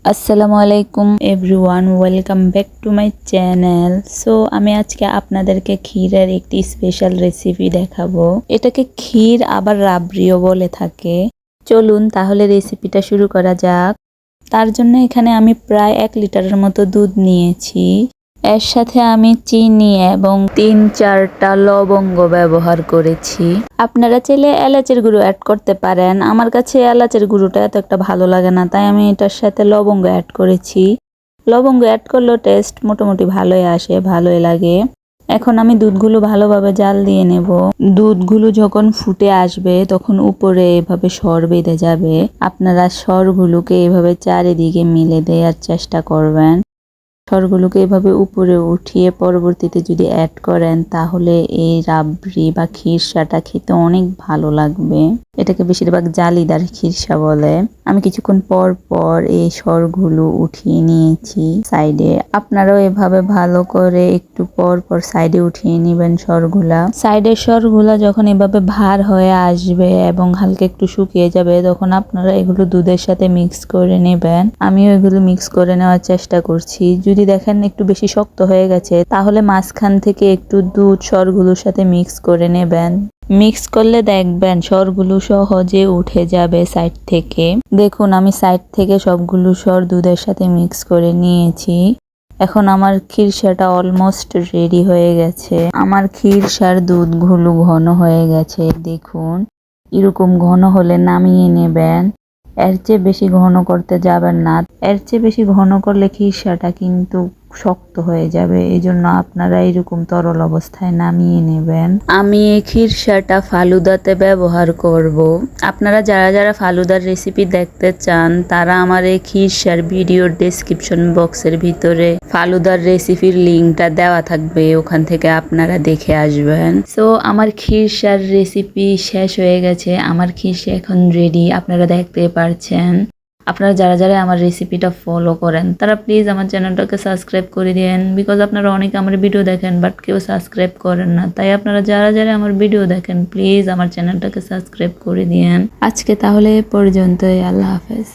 আসসালামু আলাইকুম everyone, welcome back to my channel. So আমি আজকে আপনাদেরকে ক্ষীরের একটি স্পেশাল রেসিপি দেখাবো। এটাকে ক্ষীর আবার রাবড়িও বলে থাকে। চলুন তাহলে রেসিপিটা শুরু করা যাক। তার জন্য এখানে আমি প্রায় 1 লিটারের মতো দুধ নিয়েছি। এর সাথে আমি চিনি এবং 3-4টা লবঙ্গ ব্যবহার করেছি। আপনারা চাইলে এলাচের গুঁড়ো অ্যাড করতে পারেন। আমার কাছে এলাচের গুঁড়োটা এত একটা ভালো লাগে না, তাই আমি এটার সাথে লবঙ্গ অ্যাড করেছি। লবঙ্গ অ্যাড করলেও টেস্ট মোটামুটি ভালোই আসে, ভালোই লাগে। এখন আমি দুধগুলো ভালোভাবে জাল দিয়ে নেব। দুধগুলো যখন ফুটে আসবে তখন উপরে এভাবে সর বেঁধে যাবে। আপনারা সরগুলোকে এভাবে চারিদিকে মিলে দেওয়ার চেষ্টা করবেন। সরগুলোকে এভাবে উপরে উঠিয়ে পরবর্তীতে যদি অ্যাড করেন তাহলে এই রাবড়ি বা খিরসাটা খেতে অনেক ভালো লাগবে। এটাকে বেশিরভাগ জালিদার খিরসা বলে। আমি কিছুক্ষণ পর পর এই সরগুলো উঠিয়ে নিয়েছি সাইডে। আপনারাও এভাবে ভালো করে একটু পর পর সাইডে উঠিয়ে নেবেন সরগুলা। সাইডের সরগুলা যখন এভাবে ভার হয়ে আসবে এবং হালকা একটু শুকিয়ে যাবে তখন আপনারা এগুলো দুধের সাথে মিক্স করে নেবেন। আমিও এগুলো মিক্স করে নেওয়ার চেষ্টা করছি। যদি দেখেন একটু বেশি শক্ত হয়ে গেছে তাহলে মাঝখান থেকে একটু দুধ সরগুলোর সাথে মিক্স করে নেবেন। মিক্স করলে দেখবেন সরগুলো সহজে উঠে যাবে সাইড থেকে। দেখুন আমি সাইড থেকে সবগুলো সর দুধের সাথে মিক্স করে নিয়েছি। এখন আমার খিরসাটা অলমোস্ট রেডি হয়ে গেছে। আমার খিরসার দুধগুলো ঘন হয়ে গেছে। দেখুন এরকম ঘন হলে নামিয়ে নেবেন। এর চেয়ে বেশি ঘন করতে যাবেন না। এর চেয়ে বেশি ঘন করলে খিরসাটা কিন্তু শক্ত হয়ে যাবে। এই জন্য আপনারা এরকম তরল অবস্থায় নামিয়ে নেবেন। আমি এই খিরসাটা ফালুদাতে ব্যবহার করব। আপনারা যারা যারা ফালুদার রেসিপি দেখতে চান তারা আমার এই খিরসার ভিডিওর ডেসক্রিপশন বক্সের ভিতরে ফালুদার রেসিপির লিঙ্কটা দেওয়া থাকবে, ওখান থেকে আপনারা দেখে আসবেন। সো আমার খিরসার রেসিপি শেষ হয়ে গেছে। আমার খিরসা এখন রেডি, আপনারা দেখতে পারছেন। আপনারা যারা যারা আমার রেসিপিটা ফলো করেন তারা প্লিজ আমার চ্যানেলটাকে সাবস্ক্রাইব করে দিন। বিকজ আপনারা অনেকে আমার ভিডিও দেখেন বাট কেউ সাবস্ক্রাইব করেন না। তাই আপনারা যারা যারা আমার ভিডিও দেখেন প্লিজ আমার চ্যানেলটাকে সাবস্ক্রাইব করে দিন। আজকে তাহলে এ পর্যন্তই। আল্লাহ হাফেজ।